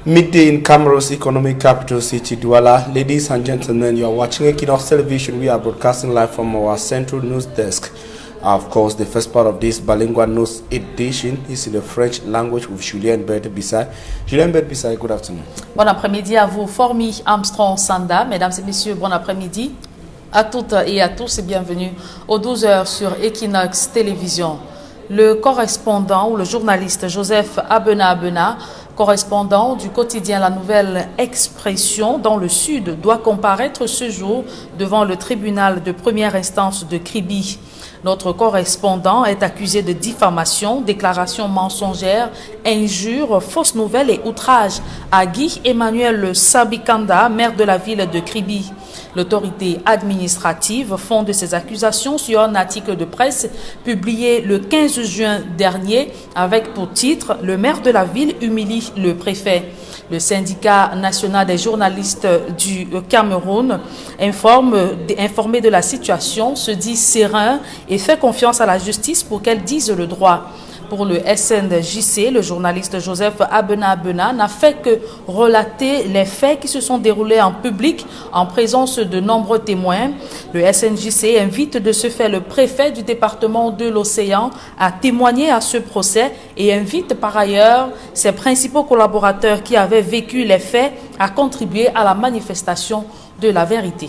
Midday in Cameroon's economic capital city, Douala. Ladies and gentlemen, you are watching Equinox Television. We are broadcasting live from our central news desk. Of course, the first part of this bilingual news edition is in the French language with Julien Bert-Bissay. Julien Bert-Bissay, good afternoon. Bon après-midi à vous, Formi Armstrong Sanda. Mesdames et messieurs, bon après-midi à toutes et à tous et bienvenue aux 12h sur Equinox Télévision. Le correspondant ou le journaliste Joseph Abena, correspondant du quotidien La Nouvelle Expression dans le Sud, doit comparaître ce jour devant le tribunal de première instance de Kribi. Notre correspondant est accusé de diffamation, déclaration mensongère, injures, fausses nouvelles et outrage à Guy Emmanuel Sabikanda, maire de la ville de Kribi. L'autorité administrative fonde ses accusations sur un article de presse publié le 15 juin dernier avec pour titre « Le maire de la ville humilie le préfet ». Le syndicat national des journalistes du Cameroun, informé de la situation, se dit serein et fait confiance à la justice pour qu'elle dise le droit. Pour le SNJC, le journaliste Joseph Abena n'a fait que relater les faits qui se sont déroulés en public en présence de nombreux témoins. Le SNJC invite de ce fait le préfet du département de l'Océan à témoigner à ce procès et invite par ailleurs ses principaux collaborateurs qui avaient vécu les faits à contribuer à la manifestation de la vérité.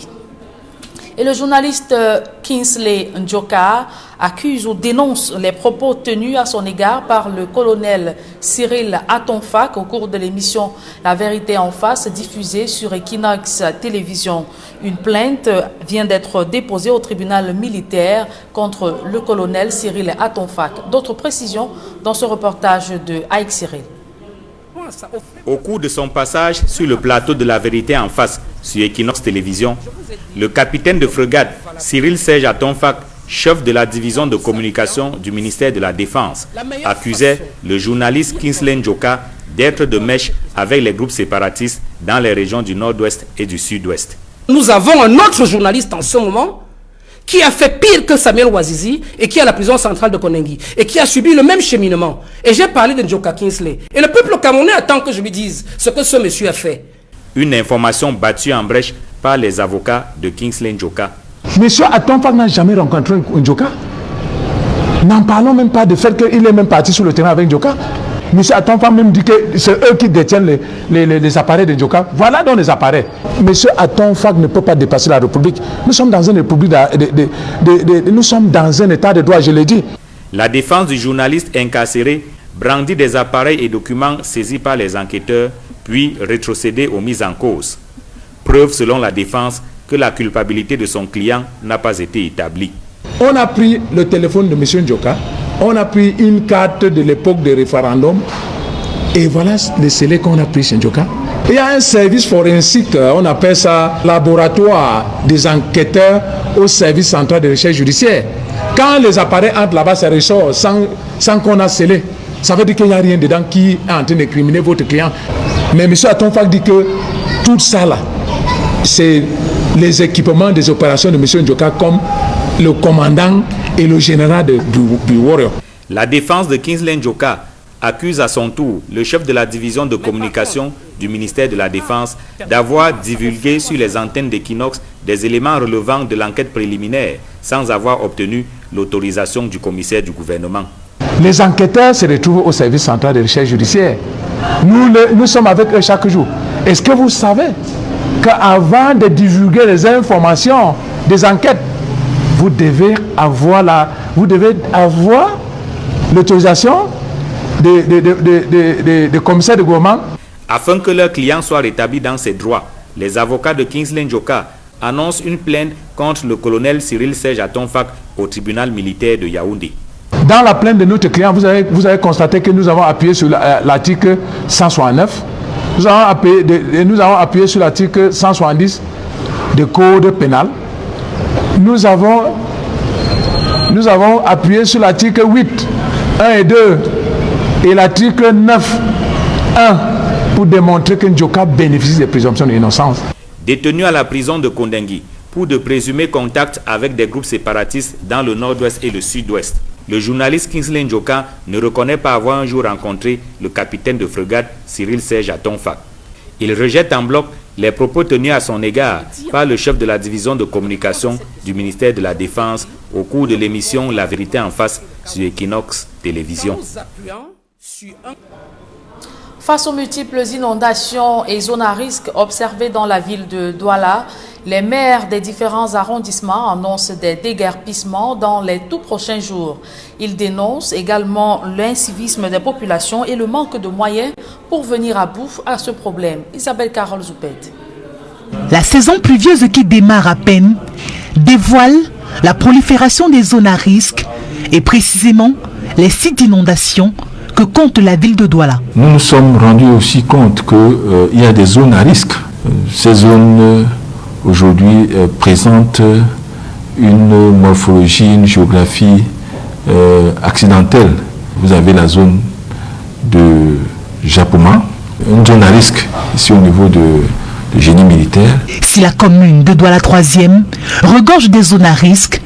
Et le journaliste Kingsley Njoka accuse ou dénonce les propos tenus à son égard par le colonel Cyril Atonfak au cours de l'émission La Vérité en face diffusée sur Equinox Télévision. Une plainte vient d'être déposée au tribunal militaire contre le colonel Cyril Atonfak. D'autres précisions dans ce reportage de Aïk Cyril. Au cours de son passage sur le plateau de La Vérité en face sur Equinox Télévision, le capitaine de frégate Cyril Serge Atonfak, chef de la division de communication du ministère de la Défense, accusait le journaliste Kingsley Njoka d'être de mèche avec les groupes séparatistes dans les régions du nord-ouest et du sud-ouest. Nous avons un autre journaliste en ce moment qui a fait pire que Samuel Ouazizi et qui est à la prison centrale de Konengi et qui a subi le même cheminement. Et j'ai parlé de Njoka Kingsley. Et le peuple camerounais attend que je lui dise ce que ce monsieur a fait. Une information battue en brèche par les avocats de Kingsley Njoka. Monsieur Atonfak n'a jamais rencontré Njoka. N'en parlons même pas du fait qu'il est même parti sur le terrain avec Njoka. Monsieur Atonfak même dit que c'est eux qui détiennent les appareils de Njoka. Voilà donc les appareils. Monsieur Atonfak ne peut pas dépasser la République. Nous sommes dans une République, nous sommes dans un état de droit, je l'ai dit. La défense du journaliste incarcéré brandit des appareils et documents saisis par les enquêteurs, puis rétrocédés aux mises en cause. Preuve selon la défense que la culpabilité de son client n'a pas été établie. On a pris le téléphone de M. Njoka, on a pris une carte de l'époque du référendum, et voilà les scellés qu'on a pris chez Njoka. Il y a un service forensique, on appelle ça laboratoire des enquêteurs au service central de recherche judiciaire. Quand les appareils entrent là-bas, ça ressort sans qu'on a scellé. Ça veut dire qu'il n'y a rien dedans qui est en train d'incriminer votre client. Mais M. Atonfak dit que tout ça là, c'est les équipements des opérations de M. Njoka comme le commandant et le général du Warrior. La défense de Kingsley Njoka accuse à son tour le chef de la division de communication du ministère de la Défense d'avoir divulgué sur les antennes d'Equinox des éléments relevant de l'enquête préliminaire sans avoir obtenu l'autorisation du commissaire du gouvernement. Les enquêteurs se retrouvent au service central de recherche judiciaire. Nous sommes avec eux chaque jour. Est-ce que vous savez qu'avant de divulguer les informations des enquêtes, vous devez avoir l'autorisation des commissaires de gouvernement? Afin que leur client soit rétabli dans ses droits, les avocats de Kingsley Njoka annoncent une plainte contre le colonel Cyril Serge Atonfak au tribunal militaire de Yaoundé. Dans la plainte de notre client, vous avez constaté que nous avons appuyé sur l'article 169. Nous avons appuyé sur l'article 170 du Code pénal. Nous avons appuyé sur l'article 8, 1 et 2 et l'article 9, 1 pour démontrer que Njoka bénéficie des présomptions d'innocence. Détenu à la prison de Kondengi pour de présumés contacts avec des groupes séparatistes dans le nord-ouest et le sud-ouest, le journaliste Kingsley Njoka ne reconnaît pas avoir un jour rencontré le capitaine de frégate Cyril Serge Atonfak. Il rejette en bloc les propos tenus à son égard par le chef de la division de communication du ministère de la Défense au cours de l'émission La Vérité en face sur Equinox Télévision. Face aux multiples inondations et zones à risque observées dans la ville de Douala, les maires des différents arrondissements annoncent des déguerpissements dans les tout prochains jours. Ils dénoncent également l'incivisme des populations et le manque de moyens pour venir à bout à ce problème. Isabelle Carole Zoupet. La saison pluvieuse qui démarre à peine dévoile la prolifération des zones à risque et précisément les sites d'inondation que compte la ville de Douala. Nous nous sommes rendus aussi compte qu'il y a des zones à risque. Ces zones aujourd'hui présentent une morphologie, une géographie accidentelle. Vous avez la zone de Japoma, une zone à risque ici au niveau de génie militaire. Si la commune de Douala 3e regorge des zones à risque,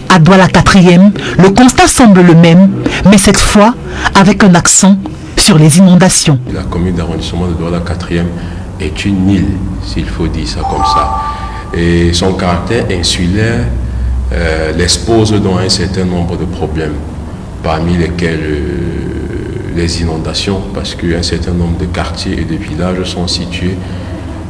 à Douala 4e, le constat semble le même, mais cette fois avec un accent sur les inondations. La commune d'arrondissement de Douala 4e est une île, s'il faut dire ça comme ça. Et son caractère insulaire l'expose dans un certain nombre de problèmes, parmi lesquels les inondations, parce qu'un certain nombre de quartiers et de villages sont situés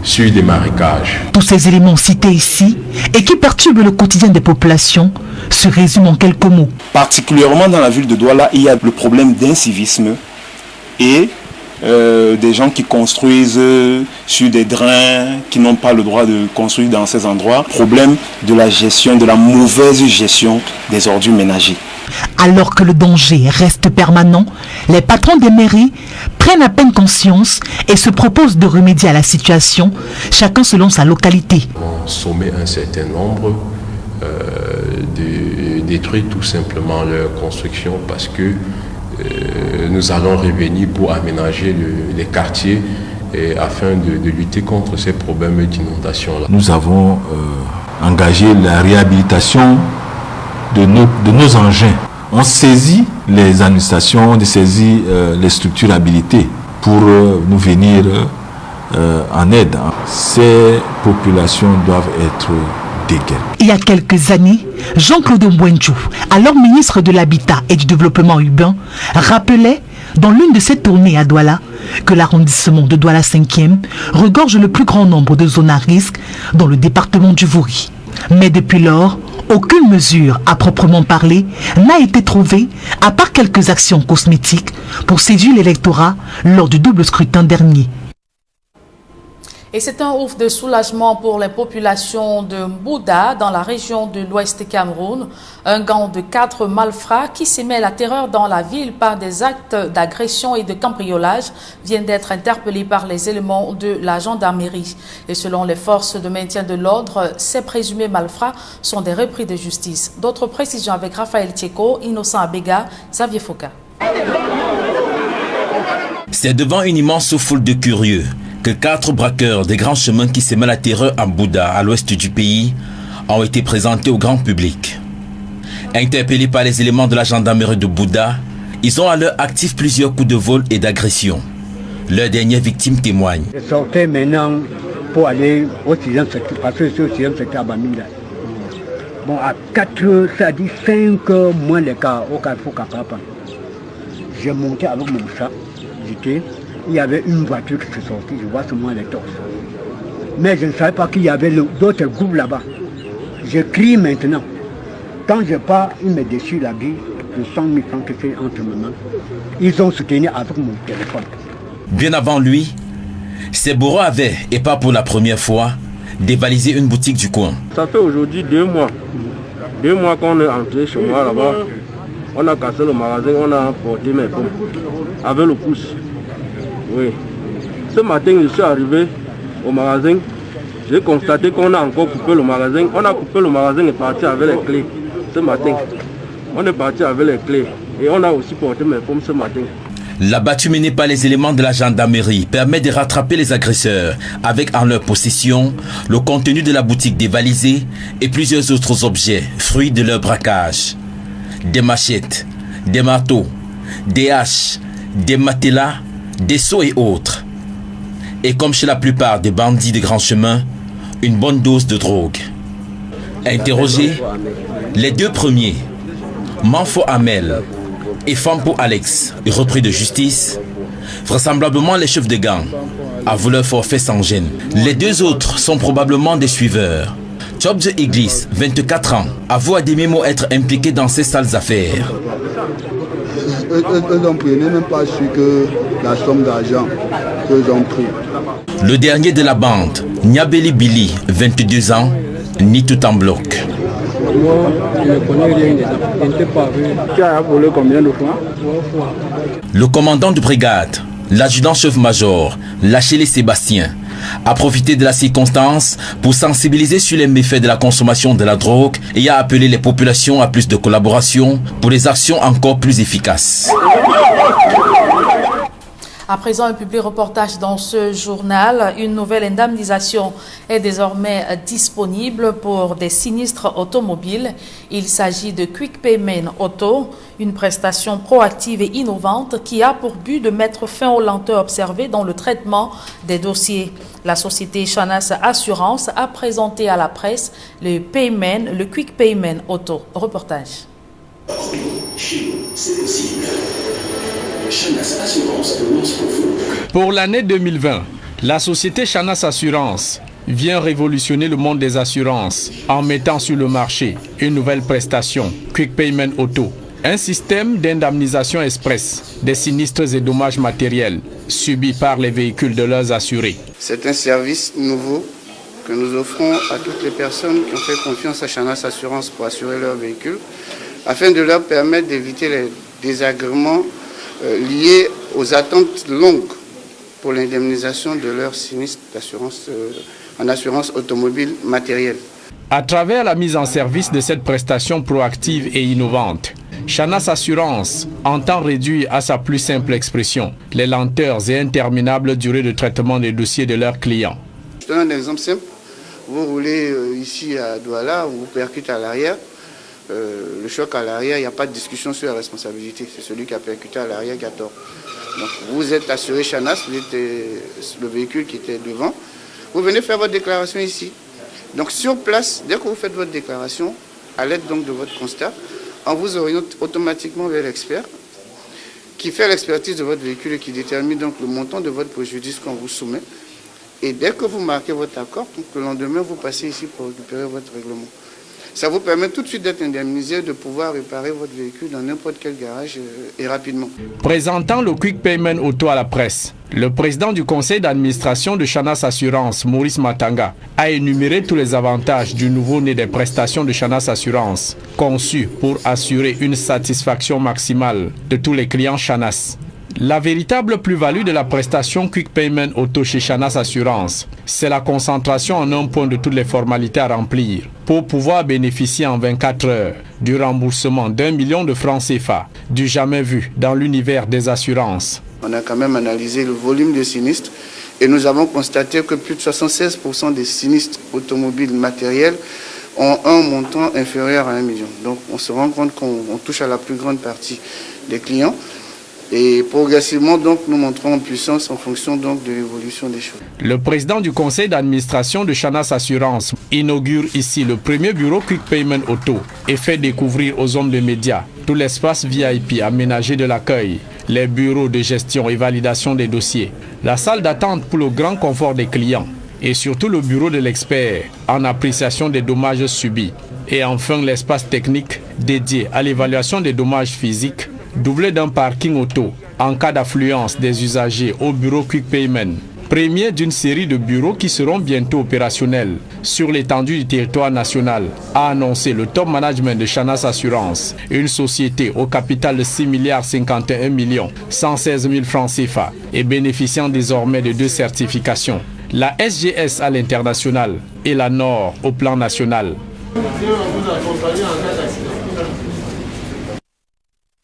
sur des marécages. Tous ces éléments cités ici et qui perturbent le quotidien des populations se résument en quelques mots. Particulièrement dans la ville de Douala, il y a le problème d'incivisme et des gens qui construisent sur des drains qui n'ont pas le droit de construire dans ces endroits. Problème de la gestion, de la mauvaise gestion des ordures ménagères. Alors que le danger reste permanent, les patrons des mairies prennent à peine conscience et se proposent de remédier à la situation, chacun selon sa localité. On sommet un certain nombre de détruire tout simplement leur construction parce que nous allons revenir pour aménager les quartiers afin de lutter contre ces problèmes d'inondation. Nous avons engagé la réhabilitation de nos engins. On saisit les administrations, on saisit les structures habilitées pour nous venir en aide. Ces populations doivent être déguerpies. Il y a quelques années, Jean-Claude Mbouendjou, alors ministre de l'Habitat et du Développement urbain, rappelait dans l'une de ses tournées à Douala que l'arrondissement de Douala 5e regorge le plus grand nombre de zones à risque dans le département du Vouri. Mais depuis lors, aucune mesure à proprement parler n'a été trouvée, à part quelques actions cosmétiques pour séduire l'électorat lors du double scrutin dernier. Et c'est un ouf de soulagement pour les populations de Mbouda dans la région de l'Ouest Cameroun. Un gang de 4 malfrats qui s'émet la terreur dans la ville par des actes d'agression et de cambriolage vient d'être interpellés par les éléments de la gendarmerie. Et selon les forces de maintien de l'ordre, ces présumés malfrats sont des repris de justice. D'autres précisions avec Raphaël Tieko, Innocent Abega, Xavier Foka. C'est devant une immense foule de curieux que 4 braqueurs des grands chemins qui sèment la terreur à Mbouda, à l'ouest du pays, ont été présentés au grand public. Interpellés par les éléments de la gendarmerie de Mbouda, ils ont à leur actif plusieurs coups de vol et d'agression. Leurs dernières victimes témoignent. Je sortais maintenant pour aller au 6e secteur, parce que c'est au 6e secteur à Bamila. Bon, à 4 heures, ça dit 5 heures moins les cas au carrefour Kapapa. J'ai monté avec mon chat, il y avait une voiture qui s'est sortie, je vois seulement les torses. Mais je ne savais pas qu'il y avait d'autres groupes là-bas. Je crie maintenant. Quand je pars, ils me déchirent la vie, de 100 000 francs que c'est entre mes mains. Ils ont soutenu avec mon téléphone. Bien avant lui, ces bourreaux avaient, et pas pour la première fois, dévalisé une boutique du coin. Ça fait aujourd'hui 2 mois. 2 mois qu'on est entré chez moi là-bas. On a cassé le magasin, on a emporté mes pommes avec le pouce. Oui. Ce matin, je suis arrivé au magasin. J'ai constaté qu'on a encore coupé le magasin. On a coupé le magasin et parti avec les clés. Ce matin, on est parti avec les clés. Et on a aussi porté mes pommes ce matin. La battue menée par les éléments de la gendarmerie permet de rattraper les agresseurs avec en leur possession le contenu de la boutique dévalisée et plusieurs autres objets, fruits de leur braquage. Des machettes, des marteaux, des haches, des matelas, des seaux et autres. Et comme chez la plupart des bandits des grands chemins, une bonne dose de drogue. Interrogés, les deux premiers, Manfo Amel et Fampo Alex, repris de justice, vraisemblablement les chefs de gang, avouent leur forfait sans gêne. Les deux autres sont probablement des suiveurs. Chobze Iglis, 24 ans, avoue à des mémos être impliqué dans ces sales affaires. Eux ont pris, même pas su que la somme d'argent qu'ils ont pris. Le dernier de la bande, Nyabeli Billy, 22 ans, nie tout en bloc. Moi, je ne connais rien, je n'étais pas vu. Tu as volé combien de fois? 3 fois. Le commandant de brigade, l'adjudant-chef-major, Lachele Sébastien, a profité de la circonstance pour sensibiliser sur les méfaits de la consommation de la drogue et a appelé les populations à plus de collaboration pour des actions encore plus efficaces. À présent, un public reportage dans ce journal. Une nouvelle indemnisation est désormais disponible pour des sinistres automobiles. Il s'agit de Quick Payment Auto, une prestation proactive et innovante qui a pour but de mettre fin aux lenteurs observées dans le traitement des dossiers. La société Chanas Assurance a présenté à la presse le Quick Payment Auto. Reportage. Chez nous, c'est possible. Chanas Assurance commence pour vous. Pour l'année 2020, la société Chanas Assurance vient révolutionner le monde des assurances en mettant sur le marché une nouvelle prestation, Quick Payment Auto, un système d'indemnisation express des sinistres et dommages matériels subis par les véhicules de leurs assurés. C'est un service nouveau que nous offrons à toutes les personnes qui ont fait confiance à Chanas Assurance pour assurer leurs véhicules, afin de leur permettre d'éviter les désagréments liés aux attentes longues pour l'indemnisation de leurs sinistres d'assurance en assurance automobile matérielle. À travers la mise en service de cette prestation proactive et innovante, Chanas Assurance entend réduire à sa plus simple expression les lenteurs et interminables durées de traitement des dossiers de leurs clients. Je donne un exemple simple. Vous roulez ici à Douala, vous percutez à l'arrière. Le choc à l'arrière, il n'y a pas de discussion sur la responsabilité. C'est celui qui a percuté à l'arrière qui a tort. Donc vous êtes assuré Chanas, vous êtes le véhicule qui était devant. Vous venez faire votre déclaration ici. Donc sur place, dès que vous faites votre déclaration, à l'aide donc de votre constat, on vous oriente automatiquement vers l'expert qui fait l'expertise de votre véhicule et qui détermine donc le montant de votre préjudice qu'on vous soumet. Et dès que vous marquez votre accord, donc le lendemain, vous passez ici pour récupérer votre règlement. Ça vous permet tout de suite d'être indemnisé, de pouvoir réparer votre véhicule dans n'importe quel garage et rapidement. Présentant le Quick Payment Auto à la presse, le président du conseil d'administration de Chanas Assurance, Maurice Matanga, a énuméré tous les avantages du nouveau-né des prestations de Chanas Assurance, conçues pour assurer une satisfaction maximale de tous les clients Chanas. La véritable plus-value de la prestation Quick Payment Auto chez Chanas Assurance, c'est la concentration en un point de toutes les formalités à remplir pour pouvoir bénéficier en 24 heures du remboursement d'1 million de francs CFA, du jamais vu dans l'univers des assurances. On a quand même analysé le volume de sinistres et nous avons constaté que plus de 76% des sinistres automobiles matériels ont un montant inférieur à 1 million. Donc on se rend compte qu'on touche à la plus grande partie des clients. Et progressivement, donc, nous montrons en puissance en fonction donc, de l'évolution des choses. Le président du conseil d'administration de Chanas Assurance inaugure ici le premier bureau Quick Payment Auto et fait découvrir aux hommes de médias tout l'espace VIP aménagé de l'accueil, les bureaux de gestion et validation des dossiers, la salle d'attente pour le grand confort des clients et surtout le bureau de l'expert en appréciation des dommages subis. Et enfin l'espace technique dédié à l'évaluation des dommages physiques, doublé d'un parking auto en cas d'affluence des usagers au bureau Quick Payment, premier d'une série de bureaux qui seront bientôt opérationnels sur l'étendue du territoire national, a annoncé le top management de Chanas Assurance, une société au capital de 6,51 milliards 116 000 francs CFA et bénéficiant désormais de 2 certifications, la SGS à l'international et la NOR au plan national.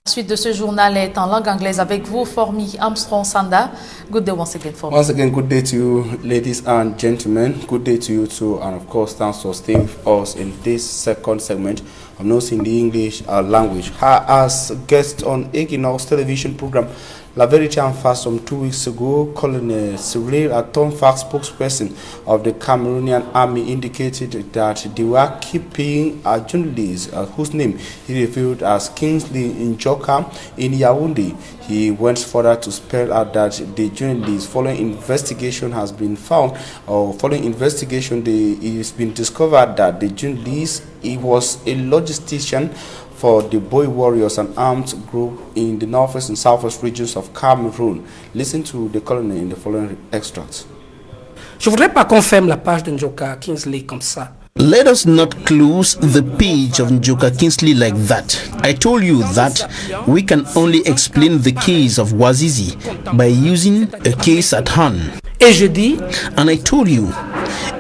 La suite de ce journal est en langue anglaise avec vous, Formi Armstrong Sanda. Good day once again, Formi. Once again, good day to you, ladies and gentlemen. Good day to you too, and of course, thanks for staying with us in this second segment of News in the English language. As guest on Equinox television program, La Vérité en Face some 2 weeks ago, Colonel Cyril Atomfak, spokesperson of the Cameroonian army, indicated that they were keeping a journalist whose name he revealed as Kingsley Njoka in Yaoundé. He went further to spell out that the journalist, following investigation, has been found, or following investigation, it's been discovered that the journalist, he was a logistician for the Boy Warriors, an armed group in the northwest and southwest regions of Cameroon. Listen to the colonel in the following extracts. Je voudrais pas qu'on ferme la page de Njoka Kingsley comme ça. Let us not close the page of Njoka Kingsley like that. I told you that we can only explain the case of Wazizi by using a case at hand. Et je dis, and I told you,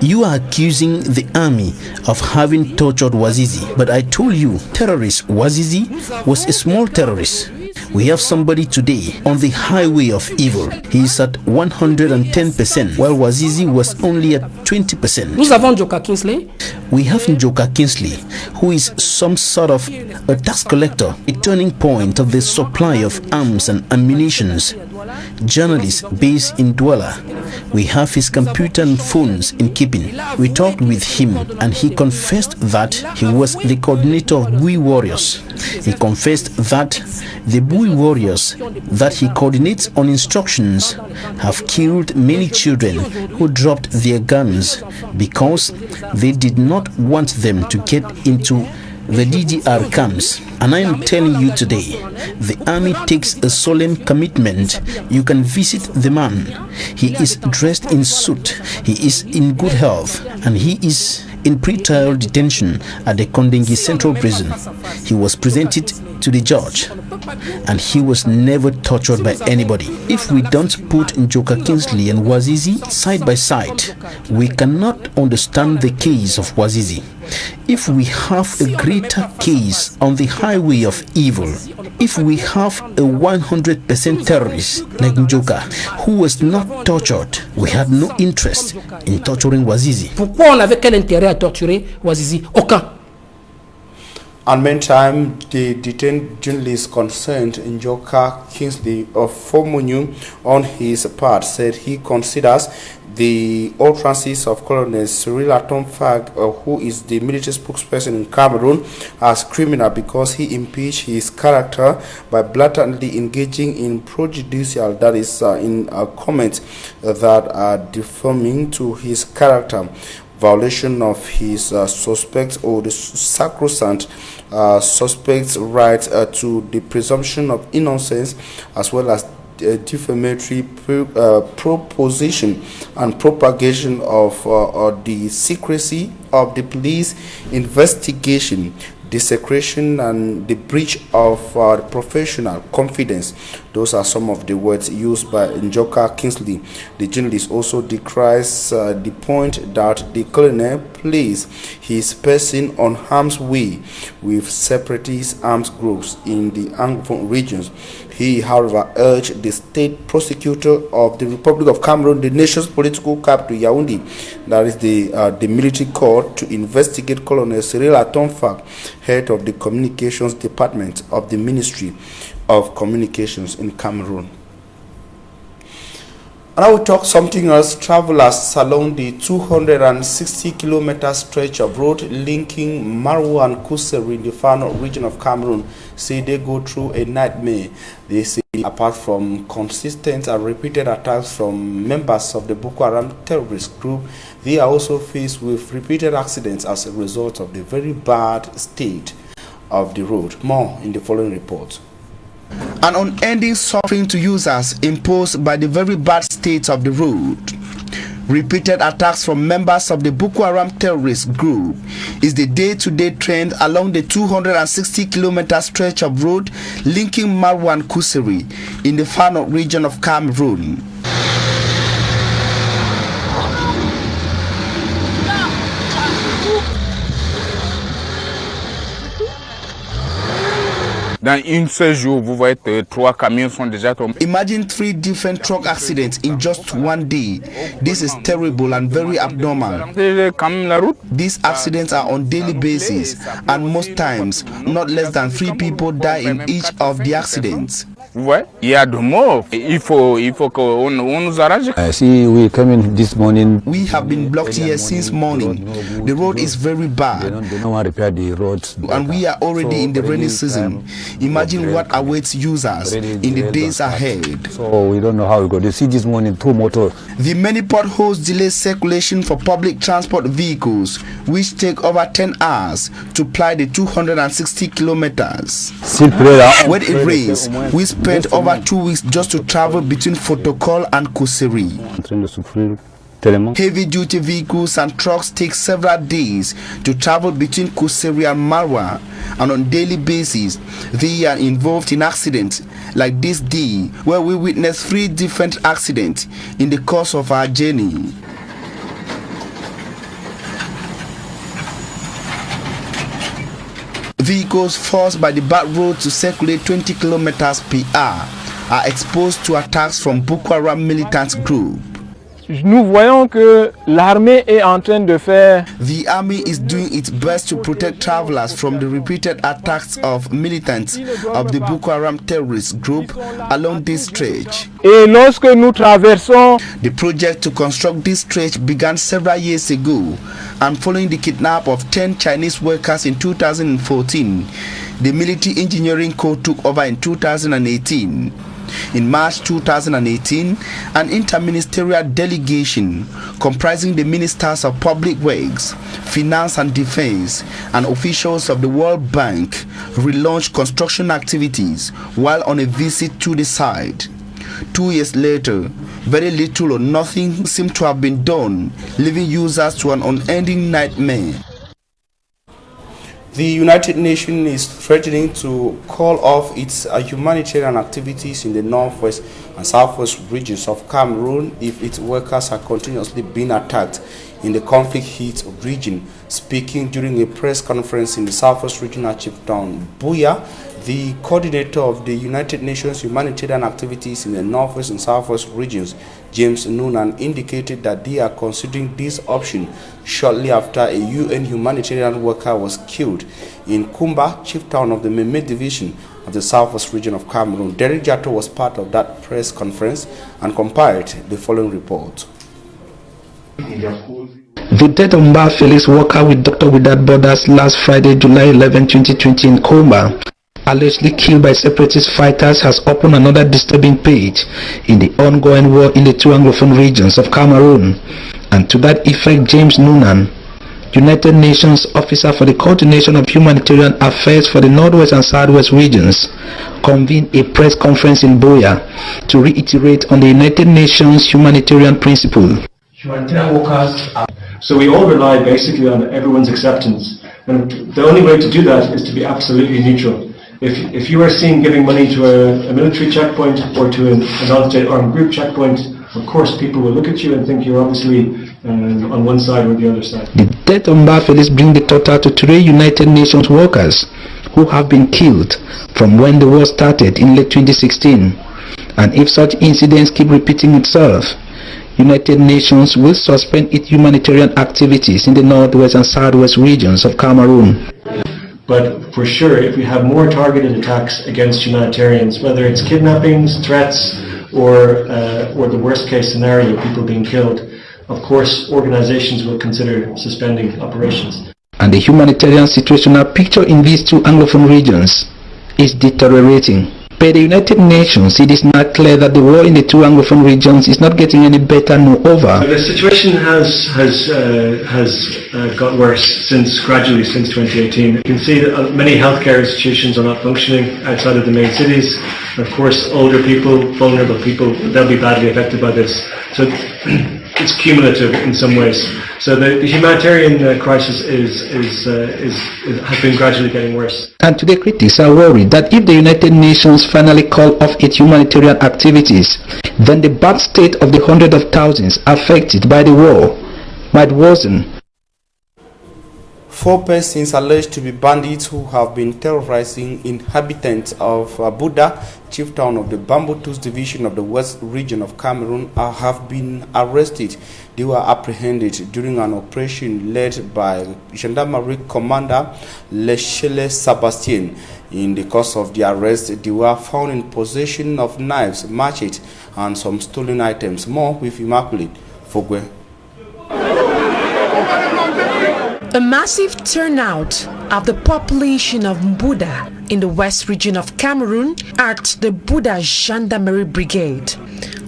you are accusing the army of having tortured Wazizi. But I told you, terrorist Wazizi was a small terrorist. We have somebody today on the highway of evil. He is at 110%, while Wazizi was only at 20%. Nous avons Njoka Kingsley. We have Njoka Kingsley, who is some sort of a tax collector, a turning point of the supply of arms and ammunitions. Journalist based in Douala. We have his computer and phones in keeping. We talked with him and he confessed that he was the coordinator of Boy Warriors. He confessed that the Boy Warriors that he coordinates on instructions have killed many children who dropped their guns because they did not want them to get into the DDR camps. And I am telling you today, the army takes a solemn commitment. You can visit the man. He is dressed in suit, he is in good health, and he is in pre-trial detention at the Kondengi Central Prison. He was presented to the judge and he was never tortured by anybody. If we don't put Njoka Kingsley and Wazizi side by side, we cannot understand the case of Wazizi. If we have a greater case on the highway of evil, if we have a 100% terrorist like Njoka who was not tortured, we had no interest in torturing Wazizi. Pourquoi on avait quel intérêt à torturer Wazizi? Aucun. And meantime, the detained journalist concerned, Njoka Kingsley of Fomunyu, on his part, said he considers the utterances of Colonel Cyril Atomfak, who is the military spokesperson in Cameroon, as criminal because he impeached his character by blatantly engaging in prejudicial, that is, in comments that are defaming to his character, violation of his suspects or the sacrosanct suspect's right to the presumption of innocence, as well as defamatory proposition and propagation of the secrecy of the police investigation, desecration and the breach of professional confidence. Those are some of the words used by Njoka Kingsley. The journalist also decries the point that the colonel placed his person on harm's way with separatist armed groups in the Anglophone regions. He, however, urged the state prosecutor of the Republic of Cameroon, the nation's political capital, Yaoundé, that is the military court, to investigate Colonel Cyril Atomfak, head of the communications department of the Ministry of Communications in Cameroon. And I will talk something else. Travelers along the 260-kilometer stretch of road linking Marwa and Kuseri in the Fano region of Cameroon say they go through a nightmare. They say apart from consistent and repeated attacks from members of the Boko Haram terrorist group, they are also faced with repeated accidents as a result of the very bad state of the road. More in the following report. An unending suffering to users imposed by the very bad state of the road. Repeated attacks from members of the Boko Haram terrorist group is the day-to-day trend along the 260-kilometer stretch of road linking Marwa and Kuseri in the Fano region of Cameroon. Dans une seul jour, vous voyez que 3 camions sont déjà tombés. Imagine 3 different truck accidents in just one day. This is terrible and very abnormal. These accidents are on daily basis, and most times, not less than 3 people die in each of the accidents. Vous voyez, il y a de morts. Il faut qu'on nous arrange. We have been blocked here since morning. The road is very bad. And we are already in the rainy season. Imagine what awaits users in the days ahead. So we don't know how we go. You see this morning, 2 motors. The many potholes delay circulation for public transport vehicles, which take over 10 hours to ply the 260 kilometers. When it rains, we spent over 2 weeks just to travel between Fotokol and Kuseri. Heavy duty vehicles and trucks take several days to travel between Kuseri and Marwa, and on daily basis they are involved in accidents like this day, where we witnessed 3 different accidents in the course of our journey. Vehicles forced by the bad road to circulate 20 kilometers per hour are exposed to attacks from Boko Haram militant group. Nous voyons que l'armée est en train de faire. The army is doing its best to protect travelers from the repeated attacks of militants of the Boko Haram terrorist group along this stretch. Et lorsque nous traversons, the project to construct this stretch began several years ago, and following the kidnap of 10 Chinese workers in 2014, the Military Engineering Corps took over in 2018. In March 2018, an interministerial delegation comprising the ministers of public works, finance and defense, and officials of the World Bank relaunched construction activities while on a visit to the site. 2 years later, very little or nothing seemed to have been done, leaving users to an unending nightmare. The United Nations is threatening to call off its humanitarian activities in the northwest and southwest regions of Cameroon if its workers are continuously being attacked in the conflict-hit region. Speaking during a press conference in the southwest regional chieftain Buea, the coordinator of the United Nations humanitarian activities in the northwest and southwest regions, James Noonan, indicated that they are considering this option shortly after a UN humanitarian worker was killed in Kumba, chieftain of the Meme division of the southwest region of Cameroon. Derek Jato was part of that press conference and compiled the following report. The death of Mba Felix Walker with Dr. Without Borders last Friday, July 11, 2020 in Kumba, allegedly killed by separatist fighters, has opened another disturbing page in the ongoing war in the 2 Anglophone regions of Cameroon. And to that effect, James Noonan, United Nations Officer for the Coordination of Humanitarian Affairs for the Northwest and Southwest regions, convened a press conference in Buea to reiterate on the United Nations humanitarian principle. Humanitarian workers are... So we all rely basically on everyone's acceptance. And the only way to do that is to be absolutely neutral. If you are seen giving money to a military checkpoint or to a non-state armed group checkpoint, of course people will look at you and think you're obviously on one side or the other side. The death of Mba Felix brings the total to 3 United Nations workers who have been killed from when the war started in late 2016. And if such incidents keep repeating itself, United Nations will suspend its humanitarian activities in the northwest and southwest regions of Cameroon. But for sure, if we have more targeted attacks against humanitarians, whether it's kidnappings, threats, or the worst case scenario, people being killed, of course, organizations will consider suspending operations. And the humanitarian situational picture in these 2 Anglophone regions is deteriorating. By the United Nations, it is not clear that the war in the 2 Anglophone regions is not getting any better, moreover. The situation has got worse gradually since 2018. You can see that many healthcare institutions are not functioning outside of the main cities. Of course, older people, vulnerable people, they'll be badly affected by this. So it's cumulative in some ways. So the humanitarian crisis has been gradually getting worse. And today critics are worried that if the United Nations finally call off its humanitarian activities, then the bad state of the hundreds of thousands affected by the war might worsen. 4 persons alleged to be bandits who have been terrorizing inhabitants of Buda, chief town of the Bambutus division of the West region of Cameroon, have been arrested. They were apprehended during an operation led by Gendarmerie Commander Lechele Sebastien. In the course of the arrest, they were found in possession of knives, machetes, and some stolen items. More with Immaculate Fogwe. A massive turnout of the population of Buda in the West region of Cameroon at the Buda Gendarmerie Brigade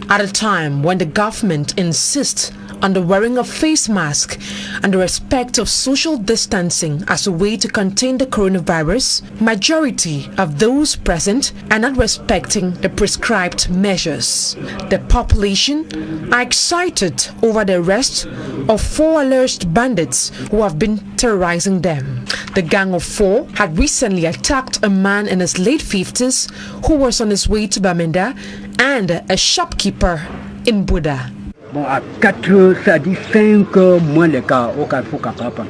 at a time when the government insists on the wearing of face masks and the respect of social distancing as a way to contain the coronavirus. Majority of those present are not respecting the prescribed measures. The population are excited over the arrest of 4 alleged bandits who have been terrorizing them. The gang of 4 had recently attacked a man in his late 50s who was on his way to Bamenda and a shopkeeper in Buda. Bon, à 4 ça dit 5 moins le cas au Carrefour Kapapa.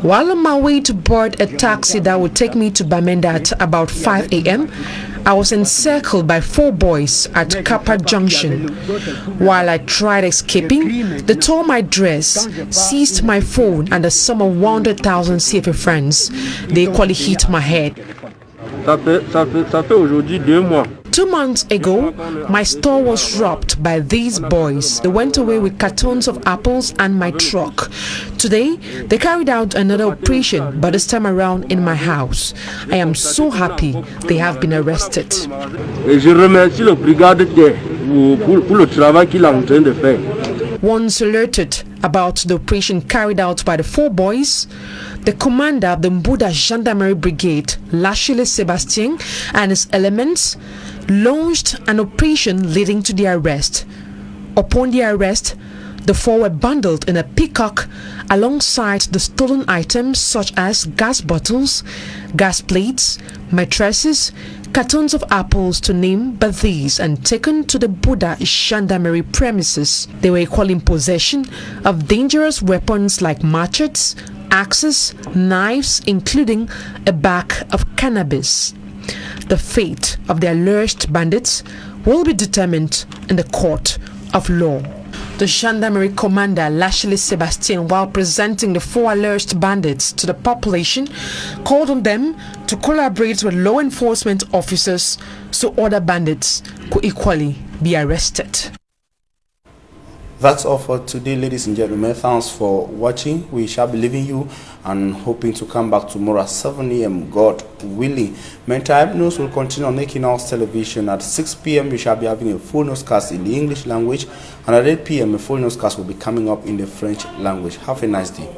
While on my way to board a taxi that would take me to Bamenda at about 5 a.m., I was encircled by 4 boys at Kappa Junction. While I tried escaping, they tore my dress, seized my phone and the sum of 100,000 CFA francs. They equally hit my head. Ça fait aujourd'hui 2 mois. 2 months ago, my store was robbed by these boys. They went away with cartons of apples and my truck. Today, they carried out another operation, but this time around in my house. I am so happy they have been arrested. Et je remercie le brigade pour le travail qu'il est en train de faire. Once alerted about the operation carried out by the 4 boys, the commander of the Buda Gendarmerie Brigade, Lechele Sebastien, and his elements launched an operation leading to the arrest. Upon the arrest, the 4 were bundled in a peacock alongside the stolen items such as gas bottles, gas plates, mattresses, cartons of apples to name but these, and taken to the Buda Gendarmerie premises. They were equally in possession of dangerous weapons like machetes, axes, knives, including a bag of cannabis. The fate of the alleged bandits will be determined in the court of law. The Gendarmerie commander Lechele Sebastien, while presenting the 4 alleged bandits to the population, called on them to collaborate with law enforcement officers so other bandits could equally be arrested. That's all for today, ladies and gentlemen. Thanks for watching. We shall be leaving you and hoping to come back tomorrow at 7 a.m. God willing. Meantime, news will continue on Equinox Television. At 6 p.m. we shall be having a full newscast in the English language, and at 8 p.m. a full newscast will be coming up in the French language. Have a nice day.